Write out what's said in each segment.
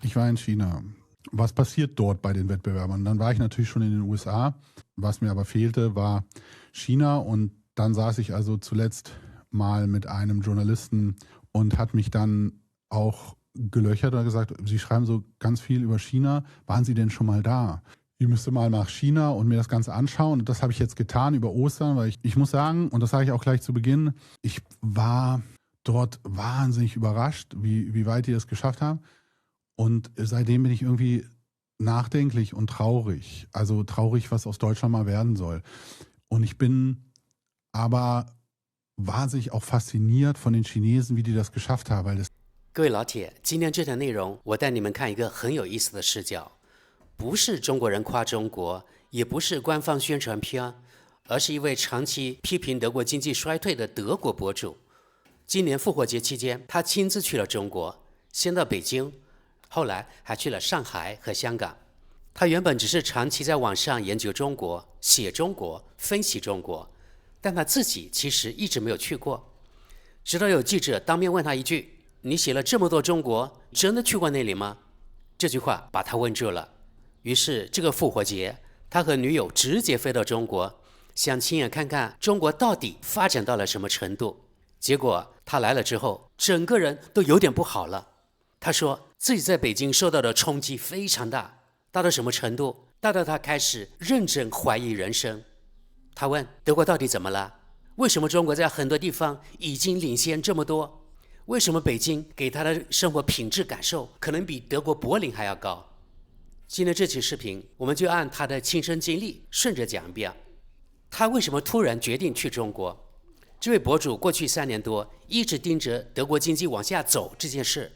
Ich war in China. Was passiert dort bei den Wettbewerbern? Dann war ich natürlich schon in den USA. Was mir aber fehlte, war China. Und dann saß ich also zuletzt mal mit einem Journalisten und hat mich dann auch gelöchert und gesagt, Sie schreiben so ganz viel über China. Waren Sie denn schon mal da? Ich müsste mal nach China und mir das Ganze anschauen. Und das habe ich jetzt getan über Ostern, weil ich muss sagen, und das sage ich auch gleich zu Beginn, ich war dort wahnsinnig überrascht, wie weit die es geschafft haben. Und seitdem bin ich irgendwie nachdenklich und traurig. Also traurig, was aus Deutschland mal werden soll. Und ich bin aber wahnsinnig auch fasziniert von den Chinesen, wie die das geschafft haben. Weil das 各位老铁，今天这条内容我带你们看一个很有意思的视角，不是中国人夸中国，也不是官方宣传片，而是一位长期批评德国经济衰退的德国博主。今年复活节期间，他亲自去了中国，先到北京，后来还去了上海和香港。他原本只是长期在网上研究中国、写中国、分析中国，但他自己其实一直没有去过。直到有记者当面问他一句：“你写了这么多中国，真的去过那里吗？”这句话把他问住了。于是这个复活节，他和女友直接飞到中国，想亲眼看看中国到底发展到了什么程度。结果他来了之后，整个人都有点不好了。他说自己在北京受到的冲击非常大，大到什么程度？大到他开始认真怀疑人生。他问德国到底怎么了？为什么中国在很多地方已经领先这么多？为什么北京给他的生活品质感受可能比德国柏林还要高？今天这期视频我们就按他的亲身经历顺着讲一遍。他为什么突然决定去中国？这位博主过去3年多一直盯着德国经济往下走这件事。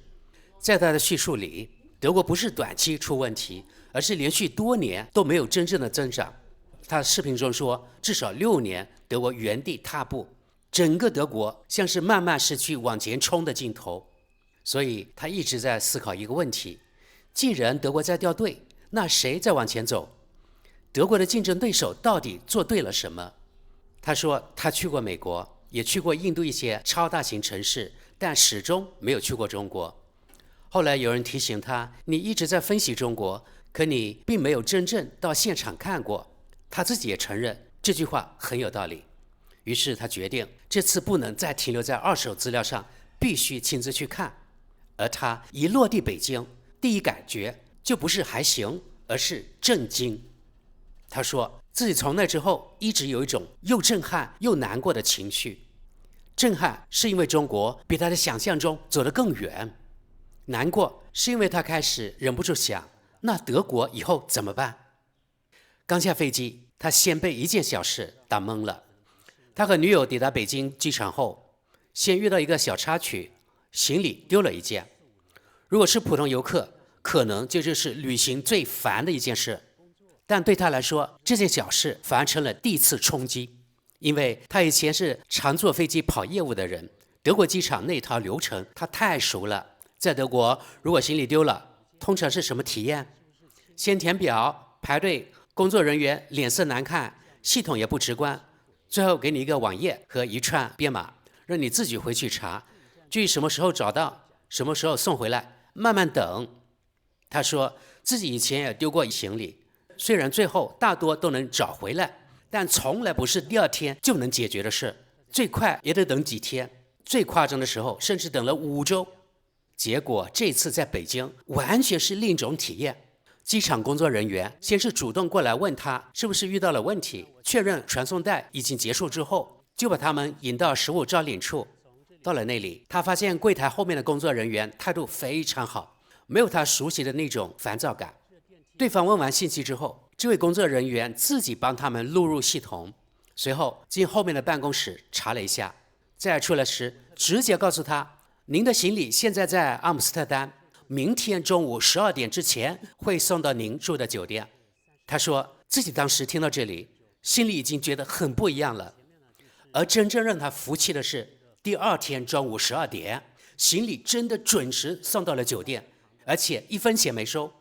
在他的叙述里，德国不是短期出问题，而是连续多年都没有真正的增长。他视频中说，至少6年德国原地踏步，整个德国像是慢慢失去往前冲的劲头。所以他一直在思考一个问题，既然德国在掉队，那谁在往前走？德国的竞争对手到底做对了什么？他说他去过美国，也去过印度一些超大型城市，但始终没有去过中国。后来有人提醒他，你一直在分析中国，可你并没有真正到现场看过。他自己也承认这句话很有道理。于是他决定这次不能再停留在二手资料上，必须亲自去看。而他一落地北京，第一感觉就不是还行，而是震惊。他说自己从那之后一直有一种又震撼又难过的情绪。震撼是因为中国比他的想象中走得更远，难过是因为他开始忍不住想，那德国以后怎么办？刚下飞机，他先被一件小事打懵了。他和女友抵达北京机场后，先遇到一个小插曲，行李丢了一件。如果是普通游客，可能这就是旅行最烦的一件事，但对他来说，这件小事反而成了第一次冲击。因为他以前是常坐飞机跑业务的人，德国机场那套流程他太熟了。在德国，如果行李丢了，通常是什么体验？先填表，排队，工作人员脸色难看，系统也不直观，最后给你一个网页和一串编码，让你自己回去查，至于什么时候找到，什么时候送回来，慢慢等。他说自己以前也丢过行李，虽然最后大多都能找回来，但从来不是第2天就能解决的事，最快也得等几天，最夸张的时候甚至等了5周。结果这次在北京完全是另一种体验。机场工作人员先是主动过来问他是不是遇到了问题，确认传送带已经结束之后，就把他们引到食物招领处。到了那里，他发现柜台后面的工作人员态度非常好，没有他熟悉的那种烦躁感。对方问完信息之后，这位工作人员自己帮他们录入系统，随后进后面的办公室查了一下，再出来时直接告诉他，您的行李现在在阿姆斯特丹，明天中午12点之前会送到您住的酒店。他说自己当时听到这里，心里已经觉得很不一样了。而真正让他服气的是，第2天中午12点，行李真的准时送到了酒店，而且1分钱没收。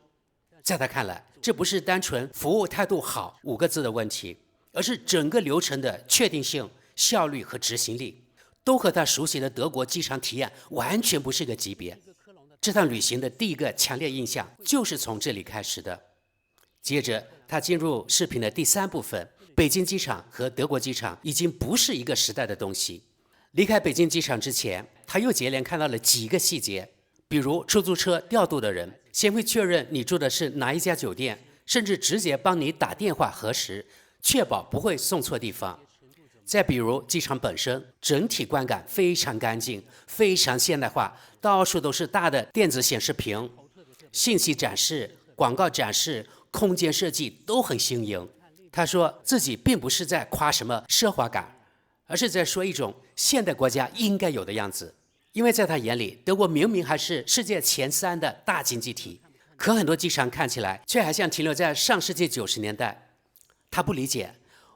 在他看来，这不是单纯服务态度好5个字的问题，而是整个流程的确定性、效率和执行力都和他熟悉的德国机场体验完全不是个级别。这趟旅行的第一个强烈印象就是从这里开始的。接着他进入视频的第3部分，北京机场和德国机场已经不是一个时代的东西。离开北京机场之前，他又接连看到了几个细节，比如出租车调度的人先会确认你住的是哪一家酒店，甚至直接帮你打电话核实，确保不会送错地方。再比如机场本身，整体观感非常干净，非常现代化，到处都是大的电子显示屏，信息展示、广告展示、空间设计都很新颖。他说自己并不是在夸什么奢华感，而是在说一种现代国家应该有的样子。因为在他眼里，德国明明还是世界前3的大经济体，可很多机场看起来却还像停留在上世纪90年代。他不理解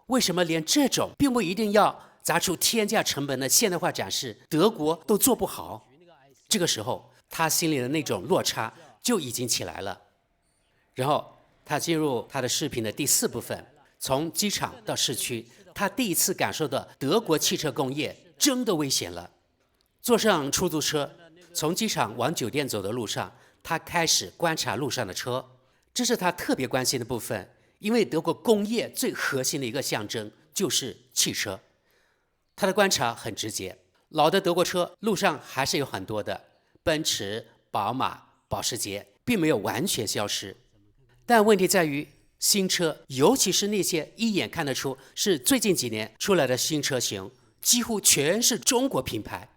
为什么连这种并不一定要砸出天价成本的现代化展示，德国都做不好。这个时候，他心里的那种落差就已经起来了。然后他进入他的视频的第4部分，从机场到市区，他第一次感受到德国汽车工业真的危险了。坐上出租车，从机场往酒店走的路上，他开始观察路上的车，这是他特别关心的部分。因为德国工业最核心的一个象征就是汽车。他的观察很直接，老的德国车路上还是有很多的，奔驰、宝马、保时捷并没有完全消失。但问题在于，新车，尤其是那些一眼看得出是最近几年出来的新车型，几乎全是中国品牌。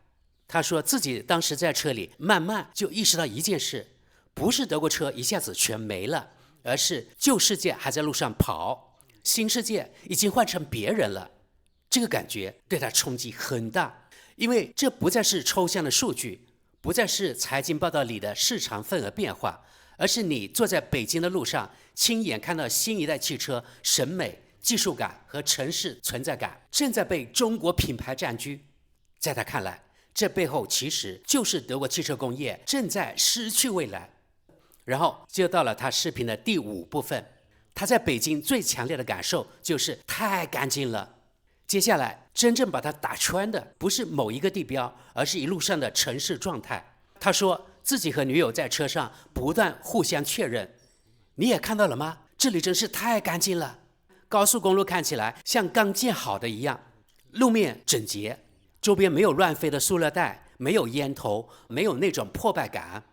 他说自己当时在车里慢慢就意识到一件事，不是德国车一下子全没了，而是旧世界还在路上跑，新世界已经换成别人了。这个感觉对他冲击很大，因为这不再是抽象的数据，不再是财经报道里的市场份额变化，而是你坐在北京的路上，亲眼看到新一代汽车审美、技术感和城市存在感正在被中国品牌占据。在他看来，这背后其实就是德国汽车工业正在失去未来。然后就到了他视频的第5部分，他在北京最强烈的感受就是太干净了。接下来真正把他打穿的不是某一个地标，而是一路上的城市状态。他说自己和女友在车上不断互相确认，你也看到了吗？这里真是太干净了。高速公路看起来像刚建好的一样，路面整洁，周边没有乱飞的塑料袋，没有烟头，没有那种破败感。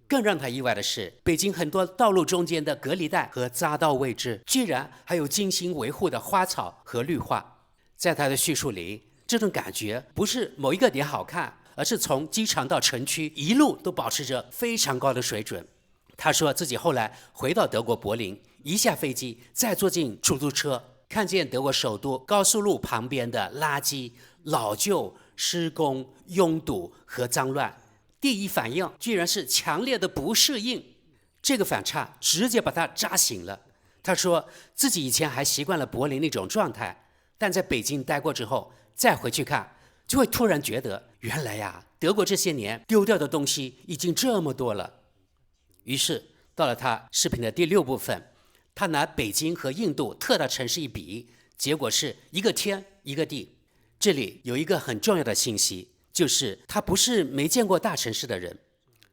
更让他意外的是，北京很多道路中间的隔离带和匝道位置，居然还有精心维护的花草和绿化。在他的叙述里，这种感觉不是某一个点好看，而是从机场到城区一路都保持着非常高的水准。他说自己后来回到德国柏林，一下飞机再坐进出租车，看见德国首都高速路旁边的垃圾、老旧、施工、拥堵和脏乱，第一反应居然是强烈的不适应。这个反差直接把他扎醒了。他说自己以前还习惯了柏林那种状态，但在北京待过之后再回去看，就会突然觉得原来呀，德国这些年丢掉的东西已经这么多了。于是到了他视频的第6部分，他拿北京和印度特大城市一比，结果是一个天一个地。这里有一个很重要的信息，就是他不是没见过大城市的人，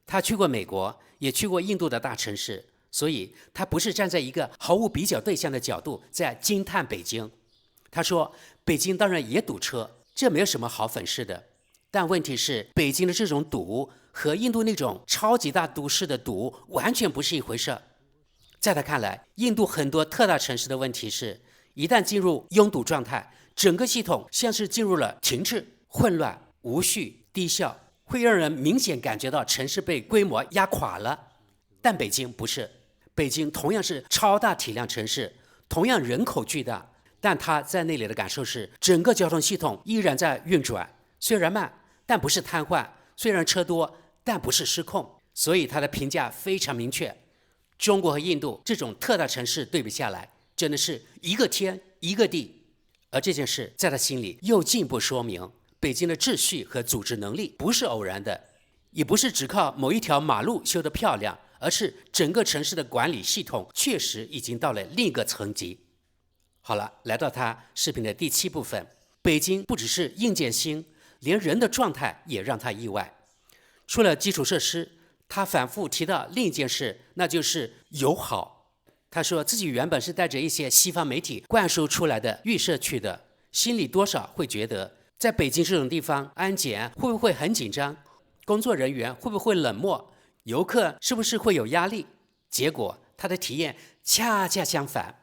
他去过美国，也去过印度的大城市，所以他不是站在一个毫无比较对象的角度在惊叹北京。他说北京当然也堵车，这没有什么好粉饰的，但问题是北京的这种堵和印度那种超级大都市的堵完全不是一回事。在他看来，印度很多特大城市的问题是，一旦进入拥堵状态，整个系统像是进入了停滞、混乱、无序、低效，会让人明显感觉到城市被规模压垮了。但北京不是，北京同样是超大体量城市，同样人口巨大，但他在那里的感受是，整个交通系统依然在运转，虽然慢，但不是瘫痪，虽然车多，但不是失控。所以他的评价非常明确，中国和印度这种特大城市对比下来，真的是一个天一个地。而这件事在他心里又进一步说明，北京的秩序和组织能力不是偶然的，也不是只靠某一条马路修得漂亮，而是整个城市的管理系统确实已经到了另一个层级。好了，来到他视频的第7部分，北京不只是硬件新，连人的状态也让他意外。除了基础设施，他反复提到另一件事，那就是友好。他说自己原本是带着一些西方媒体灌输出来的预设去的，心里多少会觉得在北京这种地方安检会不会很紧张，工作人员会不会冷漠，游客是不是会有压力。结果他的体验恰恰相反，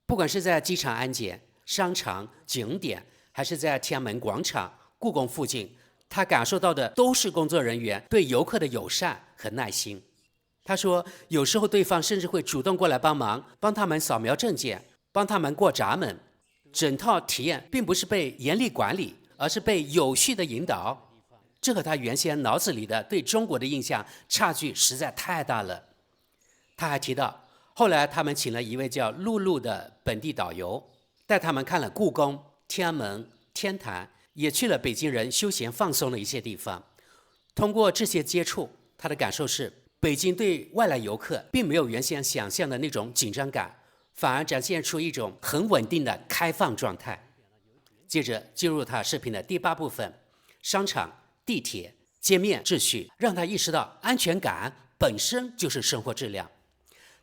不管是在机场安检、商场、景点，还是在天安门广场、故宫附近，他感受到的都是工作人员对游客的友善和耐心。他说有时候对方甚至会主动过来帮忙，帮他们扫描证件，帮他们过闸门。整套体验并不是被严厉管理，而是被有序的引导。这和他原先脑子里的对中国的印象差距实在太大了。他还提到，后来他们请了一位叫露露的本地导游，带他们看了故宫、天安门、天坛，也去了北京人休闲放松的一些地方。通过这些接触，他的感受是，北京对外来游客并没有原先想象的那种紧张感，反而展现出一种很稳定的开放状态。接着进入他视频的第8部分，商场、地铁、街面秩序，让他意识到安全感本身就是生活质量。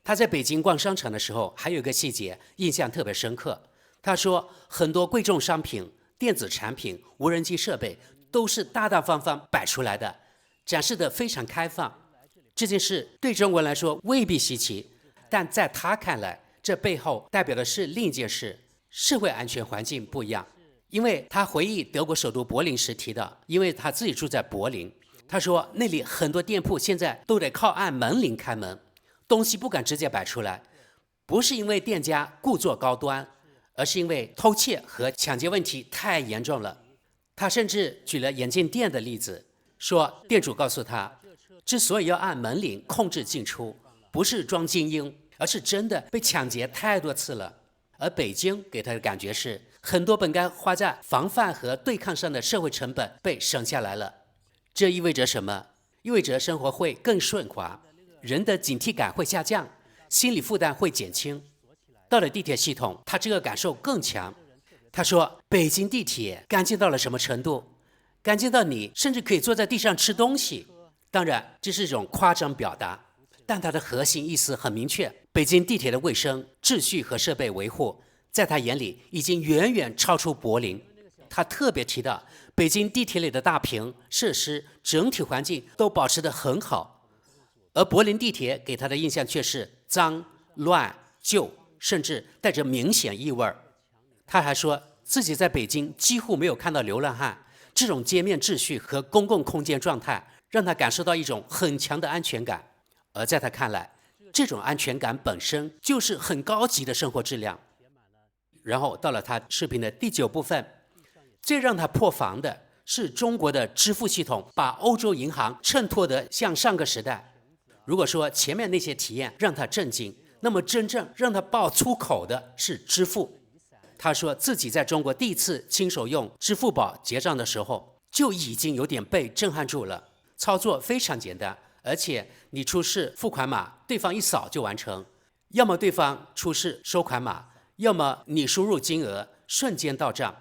他在北京逛商场的时候，还有一个细节印象特别深刻。他说，很多贵重商品、电子产品、无人机设备都是大大方方摆出来的，展示得非常开放。这件事对中国人来说未必稀奇，但在他看来，这背后代表的是另一件事：社会安全环境不一样。因为他回忆德国首都柏林时提到，因为他自己住在柏林，他说那里很多店铺现在都得靠按门铃开门，东西不敢直接摆出来，不是因为店家故作高端，而是因为偷窃和抢劫问题太严重了。他甚至举了眼镜店的例子，说店主告诉他，之所以要按门铃控制进出，不是装精英，而是真的被抢劫太多次了。而北京给他的感觉是，很多本该花在防范和对抗上的社会成本被省下来了。这意味着什么？意味着生活会更顺滑，人的警惕感会下降，心理负担会减轻。到了地铁系统，他这个感受更强。他说，北京地铁干净到了什么程度？干净到你甚至可以坐在地上吃东西。当然，这是一种夸张表达，但它的核心意思很明确。北京地铁的卫生、秩序和设备维护，在他眼里已经远远超出柏林。他特别提到，北京地铁里的大屏、设施、整体环境都保持得很好，而柏林地铁给他的印象却是脏、乱、旧，甚至带着明显异味。他还说自己在北京几乎没有看到流浪汉，这种街面秩序和公共空间状态让他感受到一种很强的安全感。而在他看来，这种安全感本身就是很高级的生活质量。然后到了他视频的第9部分，最让他破防的是中国的支付系统把欧洲银行衬托得像上个时代。如果说前面那些体验让他震惊，那么真正让他爆粗口的是支付。他说自己在中国第一次亲手用支付宝结账的时候，就已经有点被震撼住了。操作非常简单，而且你出示付款码，对方一扫就完成，要么对方出示收款码，要么你输入金额，瞬间到账。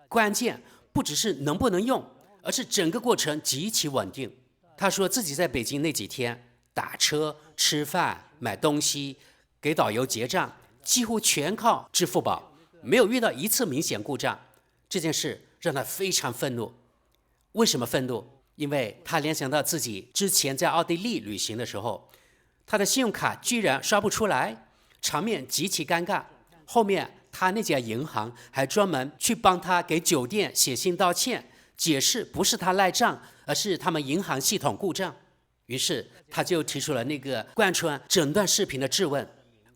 关键不只是能不能用，而是整个过程极其稳定。他说自己在北京那几天，打车、吃饭、买东西、给导游结账，几乎全靠支付宝，没有遇到一次明显故障。这件事让他非常愤怒。为什么愤怒？因为他联想到自己之前在奥地利旅行的时候，他的信用卡居然刷不出来，场面极其尴尬。后面他那家银行还专门去帮他给酒店写信道歉，解释不是他赖账，而是他们银行系统故障。于是他就提出了那个贯穿整段视频的质问：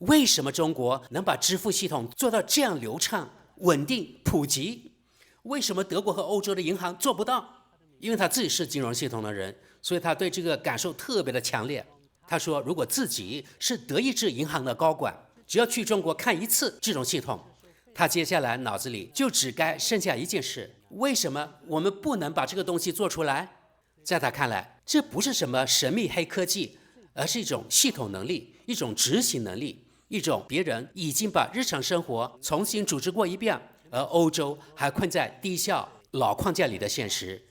为什么中国能把支付系统做到这样流畅、稳定、普及？为什么德国和欧洲的银行做不到？因为他自己是金融系统的人，所以他对这个感受特别的强烈。他说，如果自己是德意志银行的高管，只要去中国看一次这种系统，他接下来脑子里就只该剩下一件事：为什么我们不能把这个东西做出来？在他看来，这不是什么神秘黑科技，而是一种系统能力，一种执行能力，一种别人已经把日常生活重新组织过一遍，而欧洲还困在低效老框架里的现实。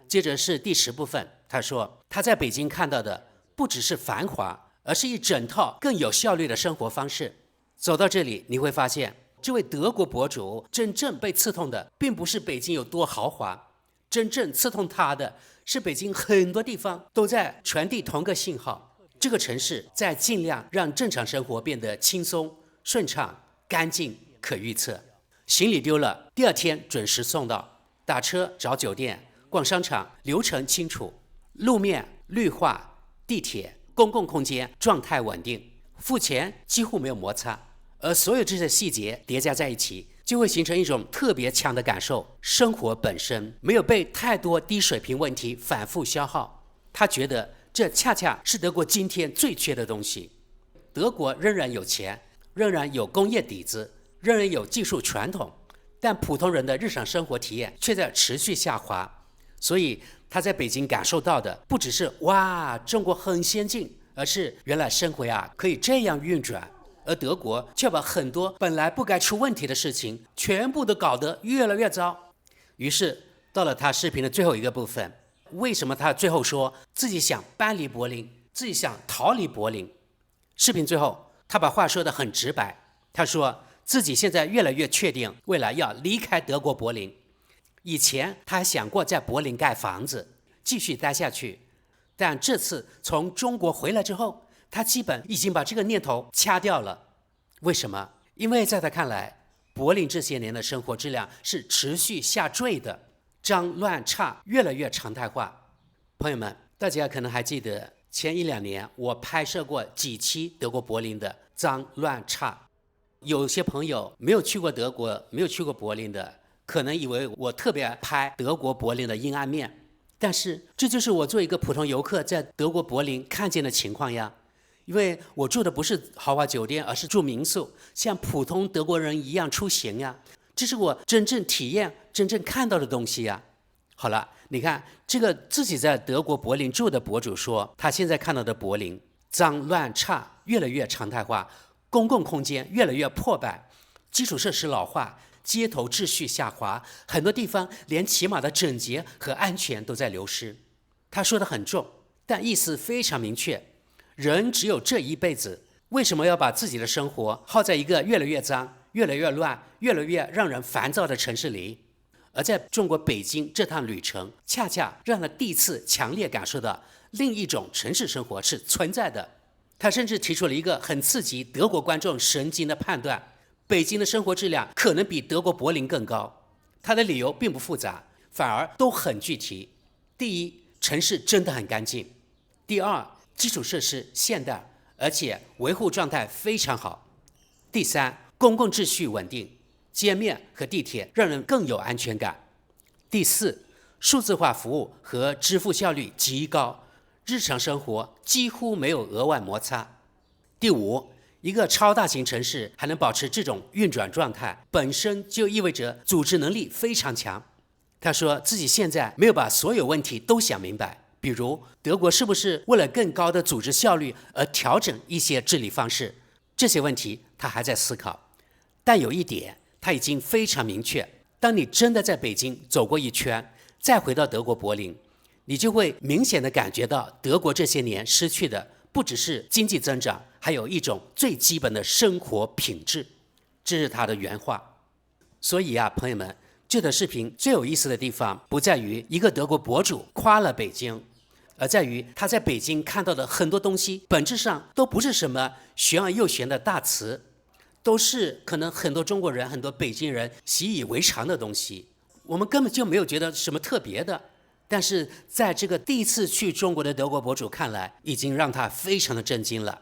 接着是第10部分，他说他在北京看到的不只是繁华，而是一整套更有效率的生活方式。走到这里，你会发现这位德国博主真正被刺痛的并不是北京有多豪华，真正刺痛他的是北京很多地方都在传递同个信号，这个城市在尽量让正常生活变得轻松、顺畅、干净、可预测。行李丢了，第二天准时送到，打车、找酒店、逛商场，流程清楚，路面绿化，地铁、公共空间状态稳定，付钱几乎没有摩擦。而所有这些细节叠加在一起，就会形成一种特别强的感受：生活本身没有被太多低水平问题反复消耗。他觉得这恰恰是德国今天最缺的东西。德国仍然有钱，仍然有工业底子，仍然有技术传统，但普通人的日常生活体验却在持续下滑。所以他在北京感受到的不只是哇，中国很先进，而是原来生活可以这样运转。而德国却把很多本来不该出问题的事情全部都搞得越来越糟。于是到了他视频的最后一个部分，为什么他最后说自己想搬离柏林，自己想逃离柏林？视频最后他把话说得很直白，他说自己现在越来越确定未来要离开德国柏林。以前他还想过在柏林盖房子继续待下去，但这次从中国回来之后，他基本已经把这个念头掐掉了。为什么？因为在他看来，柏林这些年的生活质量是持续下坠的，脏乱差越来越常态化。朋友们，大家可能还记得前1-2年我拍摄过几期德国柏林的脏乱差。有些朋友没有去过德国，没有去过柏林的，可能以为我特别拍德国柏林的阴暗面，但是这就是我做一个普通游客在德国柏林看见的情况呀。因为我住的不是豪华酒店，而是住民宿，像普通德国人一样出行呀，这是我真正体验、真正看到的东西呀。好了，你看这个自己在德国柏林住的博主说，他现在看到的柏林脏乱差越来越常态化，公共空间越来越破败，基础设施老化，街头秩序下滑，很多地方连起码的整洁和安全都在流失。他说得很重，但意思非常明确。人只有这一辈子，为什么要把自己的生活耗在一个越来越脏、越来越乱、越来越让人烦躁的城市里？而在中国北京这趟旅程，恰恰让他第一次强烈感受到另一种城市生活是存在的。他甚至提出了一个很刺激德国观众神经的判断：北京的生活质量可能比德国柏林更高。他的理由并不复杂，反而都很具体。第一，城市真的很干净；第二，基础设施现代，而且维护状态非常好；第三，公共秩序稳定，街面和地铁让人更有安全感；第四，数字化服务和支付效率极高，日常生活几乎没有额外摩擦；第五，一个超大型城市还能保持这种运转状态，本身就意味着组织能力非常强。他说自己现在没有把所有问题都想明白，比如德国是不是为了更高的组织效率而调整一些治理方式，这些问题他还在思考。但有一点他已经非常明确，当你真的在北京走过一圈，再回到德国柏林，你就会明显的感觉到德国这些年失去的不只是经济增长，还有一种最基本的生活品质。这是他的原话。所以朋友们，这段视频最有意思的地方不在于一个德国博主夸了北京，而在于他在北京看到的很多东西本质上都不是什么玄而又玄的大词，都是可能很多中国人、很多北京人习以为常的东西，我们根本就没有觉得什么特别的。但是在这个第一次去中国的德国博主看来，已经让他非常的震惊了。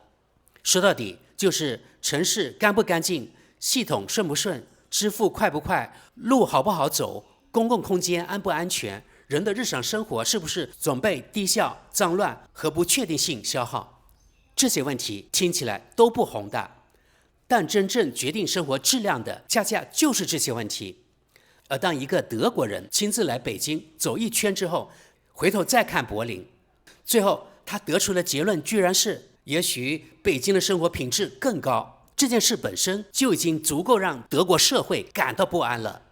说到底就是城市干不干净，系统顺不顺，支付快不快，路好不好走，公共空间安不安全，人的日常生活是不是总被低效、脏乱和不确定性消耗。这些问题听起来都不宏大，但真正决定生活质量的恰恰就是这些问题。而当一个德国人亲自来北京走一圈之后，回头再看柏林，最后他得出的结论居然是，也许北京的生活品质更高，这件事本身就已经足够让德国社会感到不安了。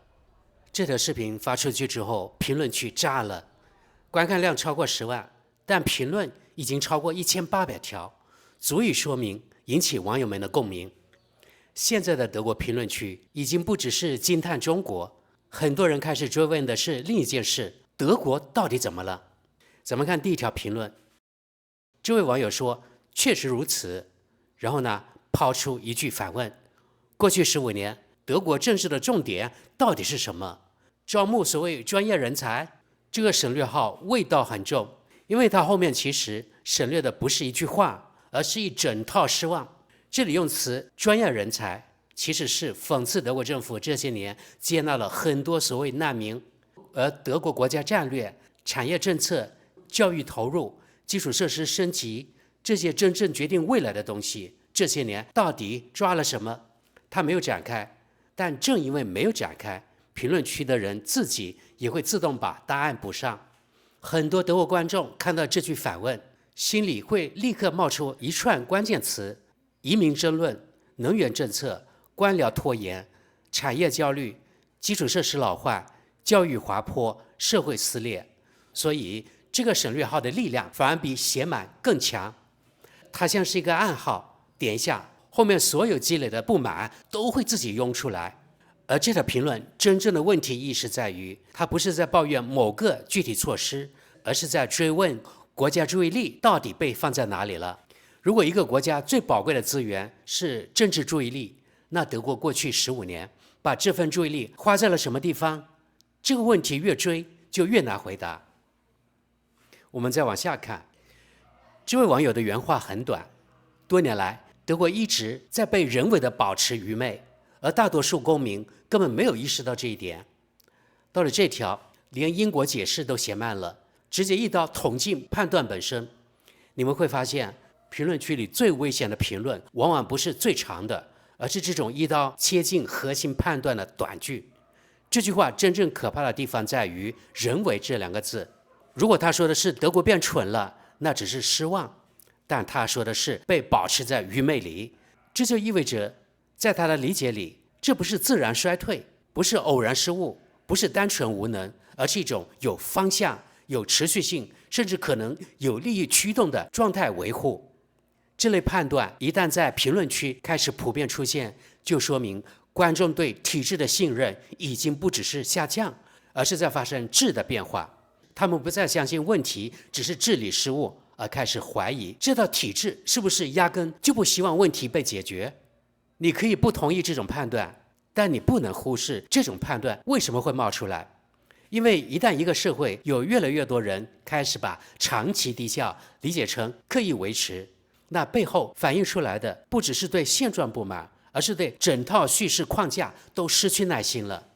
这条视频发出去之后，评论区炸了，观看量超过10万，但评论已经超过1800条，足以说明引起网友们的共鸣。现在的德国评论区已经不只是惊叹中国，很多人开始追问的是另一件事：德国到底怎么了？咱们看第一条评论，这位网友说：“确实如此。”然后呢，抛出一句反问：过去15年，德国政治的重点到底是什么？招募所谓专业人才？这个省略号味道很重，因为它后面其实省略的不是一句话，而是一整套失望。这里用词专业人才，其实是讽刺德国政府这些年接纳了很多所谓难民，而德国国家战略、产业政策、教育投入、基础设施升级，这些真正决定未来的东西，这些年到底抓了什么？他没有展开，但正因为没有展开，评论区的人自己也会自动把答案补上。很多德国观众看到这句反问，心里会立刻冒出一串关键词：移民争论、能源政策、官僚拖延、产业焦虑、基础设施老化、教育滑坡、社会撕裂。所以这个省略号的力量反而比写满更强，它像是一个暗号，点一下，后面所有积累的不满都会自己涌出来。而这条评论真正的问题意识在于，它不是在抱怨某个具体措施，而是在追问国家注意力到底被放在哪里了。如果一个国家最宝贵的资源是政治注意力，那德国过去15年把这份注意力花在了什么地方？这个问题越追就越难回答。我们再往下看，这位网友的原话很短：多年来，德国一直在被人为的保持愚昧，而大多数公民根本没有意识到这一点。到了这条，连英国解释都写慢了，直接一刀捅进判断本身。你们会发现，评论区里最危险的评论往往不是最长的，而是这种一刀切进核心判断的短句。这句话真正可怕的地方在于“人为”这2个字。如果他说的是德国变蠢了，那只是失望；但他说的是被保持在愚昧里，这就意味着，在他的理解里，这不是自然衰退，不是偶然失误，不是单纯无能，而是一种有方向、有持续性，甚至可能有利益驱动的状态维护。这类判断一旦在评论区开始普遍出现，就说明观众对体制的信任已经不只是下降，而是在发生质的变化。他们不再相信问题只是治理失误，而开始怀疑这套体制是不是压根就不希望问题被解决。你可以不同意这种判断，但你不能忽视这种判断为什么会冒出来。因为一旦一个社会有越来越多人开始把长期低效理解成刻意维持，那背后反映出来的不只是对现状不满，而是对整套叙事框架都失去耐心了。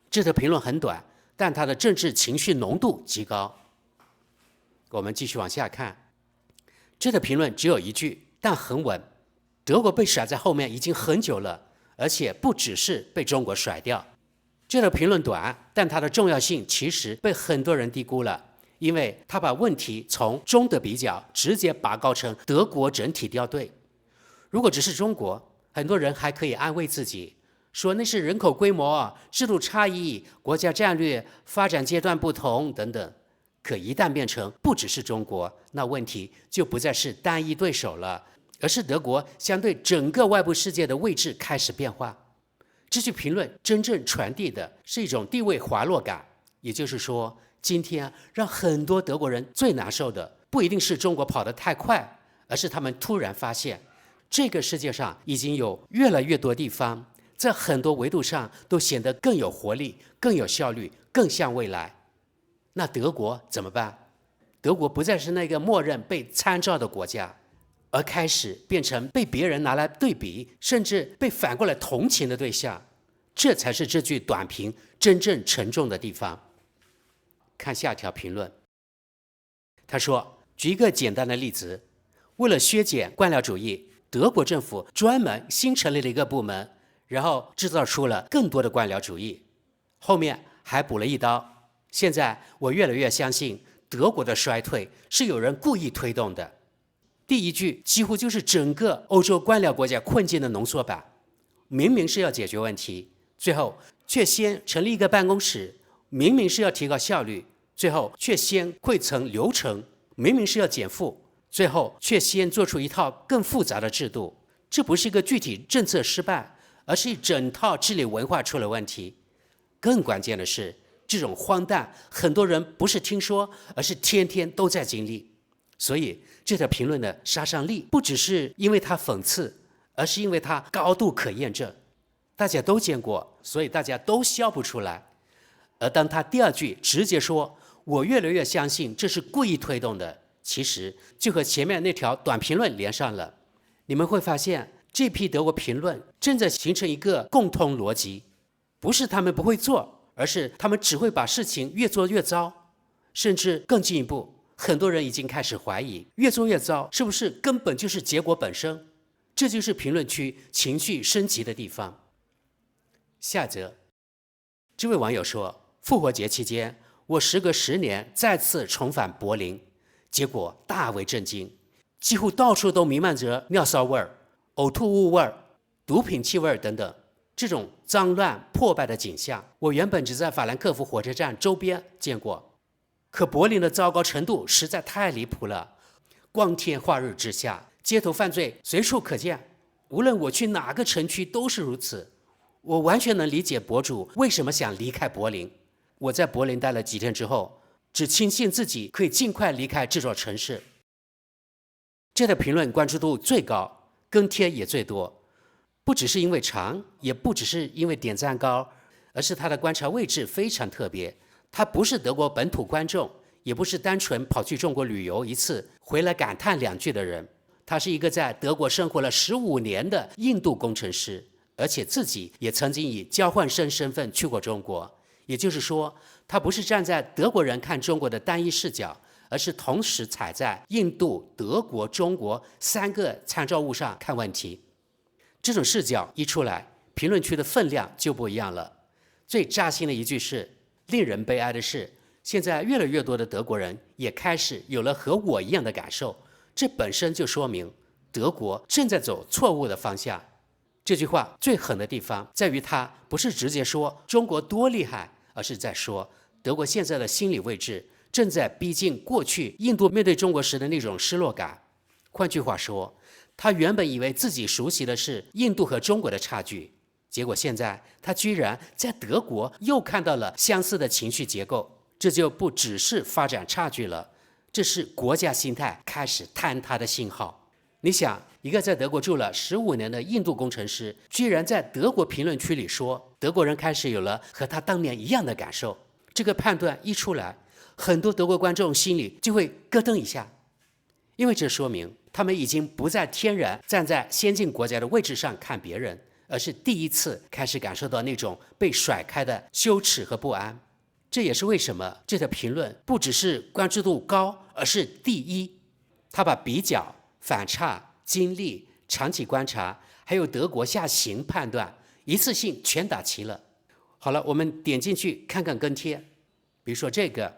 这条评论很短，但它的政治情绪浓度极高。我们继续往下看，这条评论只有一句，但很稳。德国被甩在后面已经很久了，而且不只是被中国甩掉。这条评论短，但它的重要性其实被很多人低估了，因为它把问题从中德比较直接拔高成德国整体掉队。如果只是中国，很多人还可以安慰自己，说那是人口规模、制度差异、国家战略、发展阶段不同等等。可一旦变成不只是中国，那问题就不再是单一对手了，而是德国相对整个外部世界的位置开始变化。这句评论真正传递的是一种地位滑落感，也就是说，今天让很多德国人最难受的，不一定是中国跑得太快，而是他们突然发现，这个世界上已经有越来越多地方，在很多维度上都显得更有活力、更有效率、更像未来。那德国怎么办？德国不再是那个默认被参照的国家，而开始变成被别人拿来对比，甚至被反过来同情的对象。这才是这句短评真正沉重的地方。看下条评论，他说，举一个简单的例子，为了削减官僚主义，德国政府专门新成立了一个部门，然后制造出了更多的官僚主义，后面还补了一刀。现在我越来越相信，德国的衰退是有人故意推动的。第一句几乎就是整个欧洲官僚国家困境的浓缩版，明明是要解决问题，最后却先成立一个办公室；明明是要提高效率，最后却先汇成流程。明明是要减负，最后却先做出一套更复杂的制度。这不是一个具体政策失败，而是一整套治理文化出了问题。更关键的是，这种荒诞，很多人不是听说，而是天天都在经历。所以这条评论的杀伤力，不只是因为它讽刺，而是因为它高度可验证。大家都见过，所以大家都笑不出来。而当他第二句直接说我越来越相信这是故意推动的，其实就和前面那条短评论连上了。你们会发现这批德国评论正在形成一个共通逻辑，不是他们不会做，而是他们只会把事情越做越糟。甚至更进一步，很多人已经开始怀疑越做越糟是不是根本就是结果本身。这就是评论区情绪升级的地方。下则，这位网友说，复活节期间我时隔10年再次重返柏林，结果大为震惊，几乎到处都弥漫着尿骚味儿、呕吐物味儿、毒品气味等等。这种脏乱破败的景象，我原本只在法兰克福火车站周边见过，可柏林的糟糕程度实在太离谱了。光天化日之下，街头犯罪随处可见，无论我去哪个城区都是如此。我完全能理解博主为什么想离开柏林。我在柏林待了几天之后，只庆幸自己可以尽快离开这座城市。这条评论关注度最高，跟帖也最多，不只是因为长，也不只是因为点赞高，而是他的观察位置非常特别。他不是德国本土观众，也不是单纯跑去中国旅游一次回来感叹2句的人，他是一个在德国生活了15年的印度工程师，而且自己也曾经以交换生身份去过中国。也就是说，他不是站在德国人看中国的单一视角，而是同时踩在印度、德国、中国3个参照物上看问题。这种视角一出来，评论区的分量就不一样了。最扎心的一句是，令人悲哀的是，现在越来越多的德国人也开始有了和我一样的感受，这本身就说明德国正在走错误的方向。这句话最狠的地方在于，他不是直接说中国多厉害，而是在说德国现在的心理位置正在逼近过去印度面对中国时的那种失落感。换句话说，他原本以为自己熟悉的是印度和中国的差距，结果现在他居然在德国又看到了相似的情绪结构。这就不只是发展差距了，这是国家心态开始坍塌的信号。你想，一个在德国住了15年的印度工程师，居然在德国评论区里说德国人开始有了和他当年一样的感受，这个判断一出来，很多德国观众心里就会咯噔一下，因为这说明他们已经不再天然站在先进国家的位置上看别人，而是第一次开始感受到那种被甩开的羞耻和不安。这也是为什么这条评论不只是关注度高，而是第一。他把比较、反差、经历、长期观察，还有德国下行判断，一次性全打齐了。好了，我们点进去看看跟帖。比如说这个，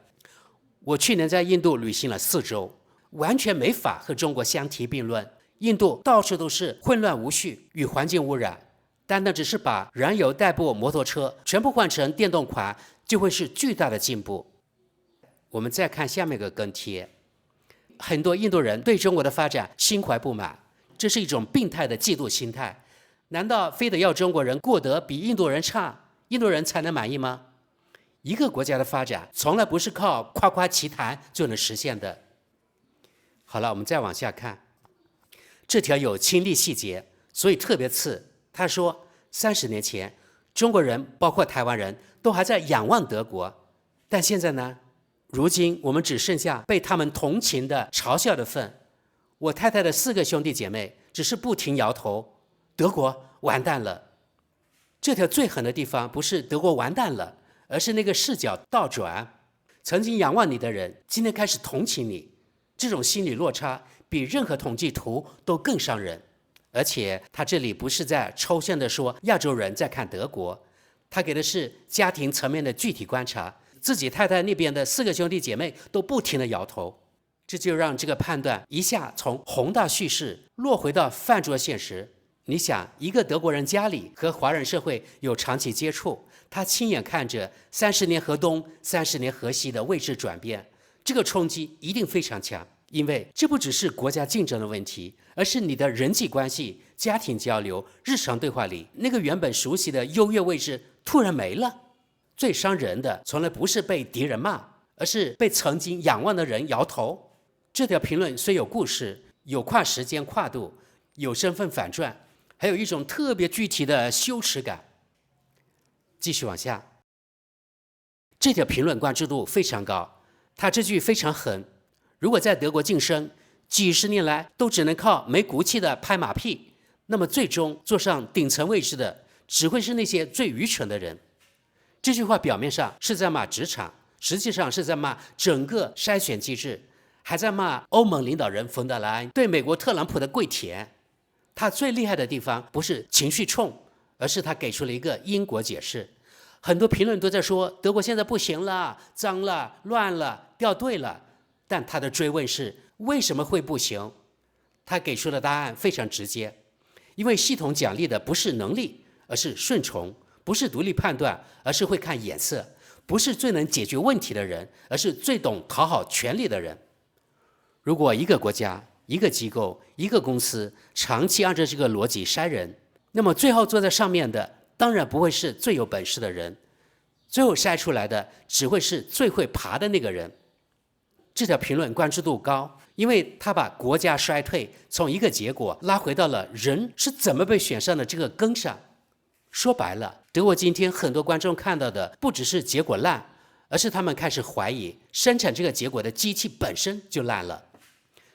我去年在印度旅行了4周，完全没法和中国相提并论。印度到处都是混乱无序与环境污染，单单只是把燃油代步摩托车全部换成电动款，就会是巨大的进步。我们再看下面一个跟帖，很多印度人对中国的发展心怀不满，这是一种病态的嫉妒心态。难道非得要中国人过得比印度人差，印度人才能满意吗？一个国家的发展从来不是靠夸夸其谈就能实现的。好了，我们再往下看，这条有亲历细节，所以特别刺。他说30年前中国人包括台湾人都还在仰望德国，但现在呢，如今我们只剩下被他们同情的嘲笑的份。我太太的4个兄弟姐妹只是不停摇头，德国完蛋了。这条最狠的地方不是德国完蛋了，而是那个视角倒转，曾经仰望你的人今天开始同情你。这种心理落差比任何统计图都更伤人。而且他这里不是在抽象的说亚洲人在看德国，他给的是家庭层面的具体观察，自己太太那边的4个兄弟姐妹都不停地摇头，这就让这个判断一下从宏大叙事落回到饭桌现实。你想，一个德国人家里和华人社会有长期接触，他亲眼看着30年河东30年河西的位置转变，这个冲击一定非常强，因为这不只是国家竞争的问题，而是你的人际关系、家庭交流、日常对话里那个原本熟悉的优越位置突然没了。最伤人的从来不是被敌人骂，而是被曾经仰望的人摇头。这条评论虽有故事，有跨时间跨度，有身份反转，还有一种特别具体的羞耻感。继续往下，这条评论关注度非常高，他这句非常狠，如果在德国晋升，几十年来都只能靠没骨气的拍马屁，那么最终坐上顶层位置的只会是那些最愚蠢的人。这句话表面上是在骂职场，实际上是在骂整个筛选机制，还在骂欧盟领导人冯德莱恩对美国特朗普的跪舔。他最厉害的地方不是情绪冲，而是他给出了一个因果解释。很多评论都在说德国现在不行了，脏了，乱了，掉队了，但他的追问是为什么会不行？他给出的答案非常直接，因为系统奖励的不是能力，而是顺从；不是独立判断，而是会看眼色；不是最能解决问题的人，而是最懂讨好权力的人。如果一个国家、一个机构、一个公司长期按照这个逻辑筛人，那么最后坐在上面的当然不会是最有本事的人，最后筛出来的只会是最会爬的那个人。这条评论关注度高，因为他把国家衰退从一个结果拉回到了人是怎么被选上的这个根上。说白了，德国今天很多观众看到的不只是结果烂，而是他们开始怀疑生产这个结果的机器本身就烂了。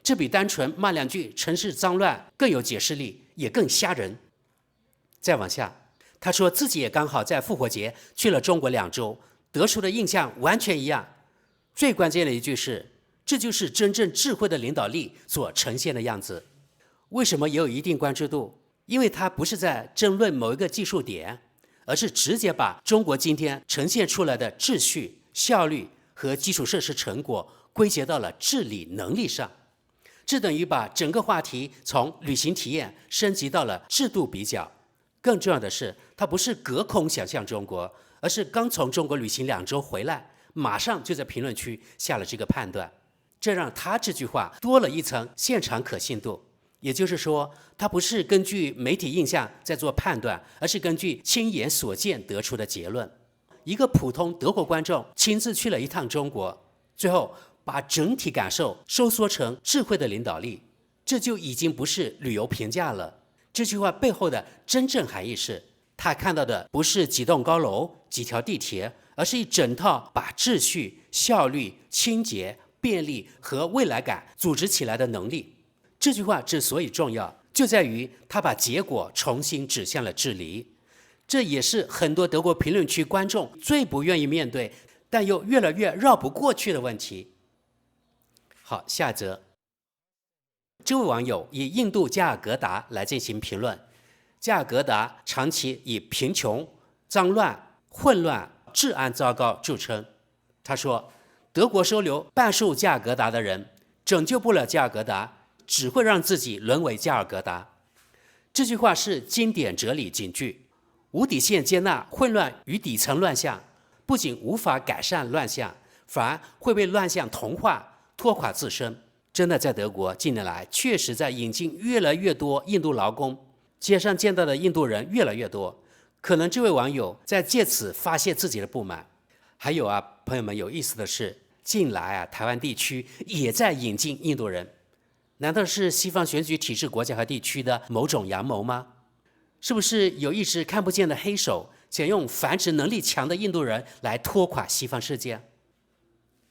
这比单纯骂两句城市脏乱更有解释力，也更吓人。再往下，他说自己也刚好在复活节去了中国2周，得出的印象完全一样。最关键的一句是，这就是真正智慧的领导力所呈现的样子。为什么也有一定关注度？因为他不是在争论某一个技术点，而是直接把中国今天呈现出来的秩序、效率和基础设施成果归结到了治理能力上。这等于把整个话题从旅行体验升级到了制度比较。更重要的是，他不是隔空想象中国，而是刚从中国旅行2周回来，马上就在评论区下了这个判断，这让他这句话多了一层现场可信度。也就是说，他不是根据媒体印象在做判断，而是根据亲眼所见得出的结论。一个普通德国观众亲自去了一趟中国，最后把整体感受收缩成智慧的领导力，这就已经不是旅游评价了。这句话背后的真正含义是，他看到的不是几栋高楼、几条地铁，而是一整套把秩序、效率、清洁、便利和未来感组织起来的能力。这句话之所以重要，就在于他把结果重新指向了治理。这也是很多德国评论区观众最不愿意面对，但又越来越绕不过去的问题。好，下一则。这位网友以印度加尔各答来进行评论。加尔各答长期以贫穷、脏乱、混乱、治安糟糕著称。他说，德国收留半数加尔各答的人，拯救不了加尔各答，只会让自己沦为加尔各答。这句话是经典哲理警句。无底线接纳混乱与底层乱象，不仅无法改善乱象，反而会被乱象同化，拖垮自身。真的在德国近年来确实在引进越来越多印度劳工，街上见到的印度人越来越多，可能这位网友在借此发泄自己的不满。还有啊，朋友们，有意思的是，近来啊，台湾地区也在引进印度人，难道是西方选举体制国家和地区的某种阳谋吗？是不是有一只看不见的黑手，想用繁殖能力强的印度人来拖垮西方世界？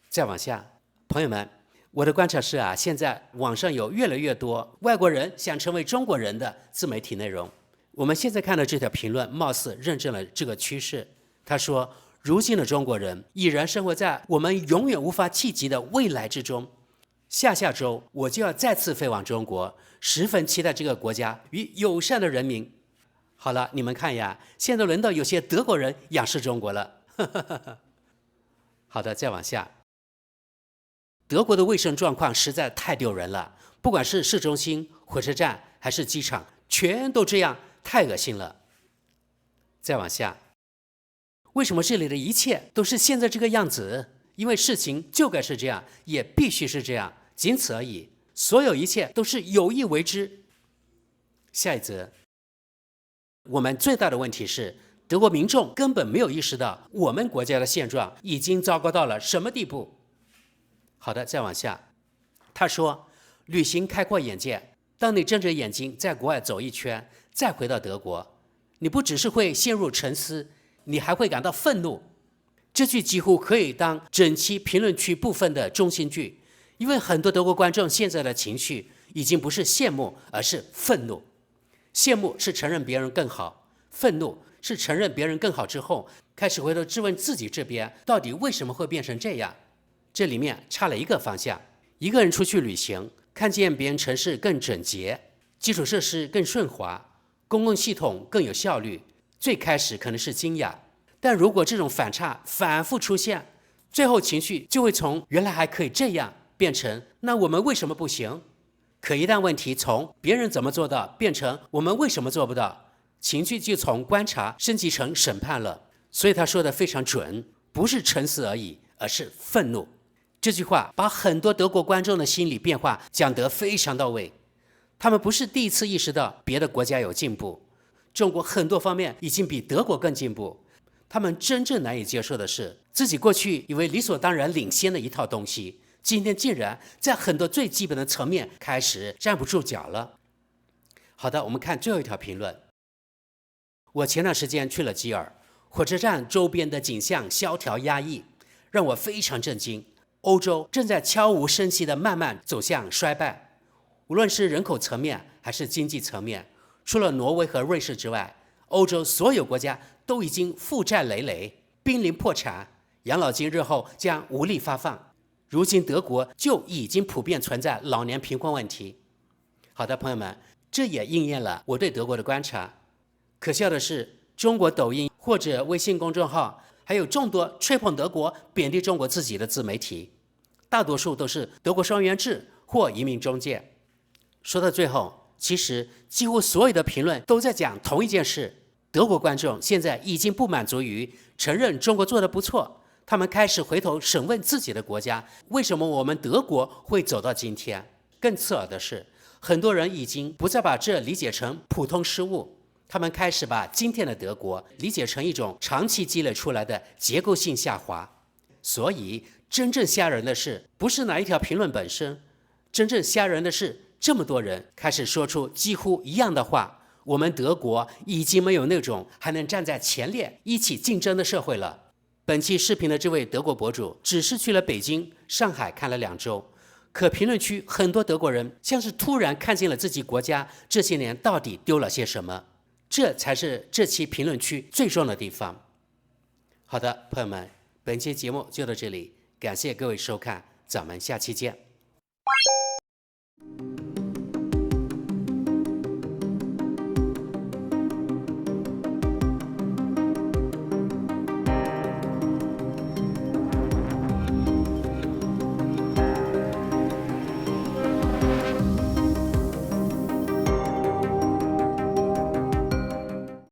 再往下，朋友们，我的观察是啊，现在网上有越来越多外国人想成为中国人的自媒体内容。我们现在看的这条评论貌似认证了这个趋势。他说，如今的中国人已然生活在我们永远无法企及的未来之中。下下周我就要再次飞往中国，十分期待这个国家与友善的人民。好了，你们看呀，现在轮到有些德国人仰视中国了。好的，再往下。德国的卫生状况实在太丢人了，不管是市中心、火车站还是机场，全都这样，太恶心了。再往下，为什么这里的一切都是现在这个样子？因为事情就该是这样，也必须是这样，仅此而已。所有一切都是有意为之。下一则，我们最大的问题是，德国民众根本没有意识到我们国家的现状已经糟糕到了什么地步。好的，再往下，他说，旅行开阔眼界，当你睁着眼睛在国外走一圈，再回到德国，你不只是会陷入沉思，你还会感到愤怒。这句几乎可以当整期评论区部分的中心句，因为很多德国观众现在的情绪已经不是羡慕，而是愤怒。羡慕是承认别人更好，愤怒是承认别人更好之后，开始回头质问自己这边到底为什么会变成这样。这里面差了一个方向。一个人出去旅行，看见别人城市更整洁，基础设施更顺滑，公共系统更有效率，最开始可能是惊讶，但如果这种反差反复出现，最后情绪就会从原来还可以这样变成那我们为什么不行。可一旦问题从别人怎么做到变成我们为什么做不到，情绪就从观察升级成审判了。所以他说的非常准，不是沉思而已，而是愤怒。这句话把很多德国观众的心理变化讲得非常到位。他们不是第一次意识到别的国家有进步，中国很多方面已经比德国更进步。他们真正难以接受的是，自己过去以为理所当然领先的一套东西，今天竟然在很多最基本的层面开始站不住脚了。好的，我们看最后一条评论。我前段时间去了基尔，火车站周边的景象萧条压抑，让我非常震惊。欧洲正在悄无声息地慢慢走向衰败，无论是人口层面还是经济层面，除了挪威和瑞士之外，欧洲所有国家都已经负债累累，濒临破产，养老金日后将无力发放。如今德国就已经普遍存在老年贫困问题。好的，朋友们，这也应验了我对德国的观察。可笑的是，中国抖音或者微信公众号，还有众多吹捧德国、贬低中国自己的自媒体，大多数都是德国双元制或移民中介。说到最后，其实几乎所有的评论都在讲同一件事：德国观众现在已经不满足于承认中国做得不错，他们开始回头审问自己的国家，为什么我们德国会走到今天？更刺耳的是，很多人已经不再把这理解成普通失误，他们开始把今天的德国理解成一种长期积累出来的结构性下滑。所以真正吓人的是，不是哪一条评论本身，真正吓人的是这么多人开始说出几乎一样的话：我们德国已经没有那种还能站在前列一起竞争的社会了。本期视频的这位德国博主只是去了北京、上海看了2周，可评论区很多德国人像是突然看见了自己国家这些年到底丢了些什么。这才是这期评论区最重要的地方。好的，朋友们，本期节目就到这里，感谢各位收看，咱们下期见。